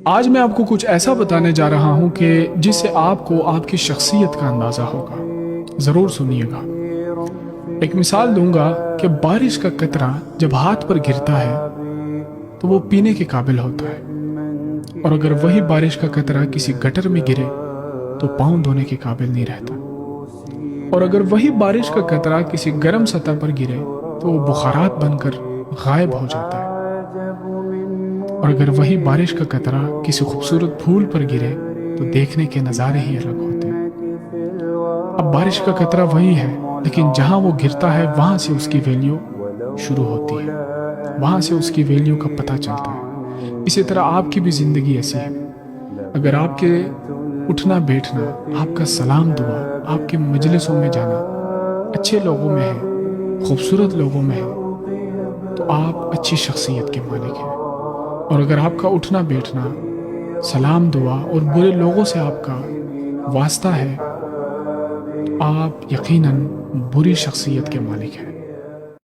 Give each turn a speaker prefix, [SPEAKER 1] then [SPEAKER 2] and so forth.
[SPEAKER 1] آج میں آپ کو کچھ ایسا بتانے جا رہا ہوں کہ جس سے آپ کو آپ کی شخصیت کا اندازہ ہوگا. ضرور سنیے گا. ایک مثال دوں گا کہ بارش کا قطرہ جب ہاتھ پر گرتا ہے تو وہ پینے کے قابل ہوتا ہے، اور اگر وہی بارش کا قطرہ کسی گٹر میں گرے تو پاؤں دھونے کے قابل نہیں رہتا. اور اگر وہی بارش کا قطرہ کسی گرم سطح پر گرے تو وہ بخارات بن کر غائب ہو جاتا ہے. اور اگر وہی بارش کا قطرہ کسی خوبصورت پھول پر گرے تو دیکھنے کے نظارے ہی الگ ہوتے ہیں. اب بارش کا قطرہ وہی ہے، لیکن جہاں وہ گرتا ہے وہاں سے اس کی ویلیو شروع ہوتی ہے، وہاں سے اس کی ویلیو کا پتہ چلتا ہے. اسی طرح آپ کی بھی زندگی ایسی ہے. اگر آپ کے اٹھنا بیٹھنا، آپ کا سلام دعا، آپ کے مجلسوں میں جانا اچھے لوگوں میں ہے، خوبصورت لوگوں میں ہے، تو آپ اچھی شخصیت کے مالک ہیں. اور اگر آپ کا اٹھنا بیٹھنا، سلام دعا اور برے لوگوں سے آپ کا واسطہ ہے تو آپ یقیناً بری شخصیت کے مالک ہیں.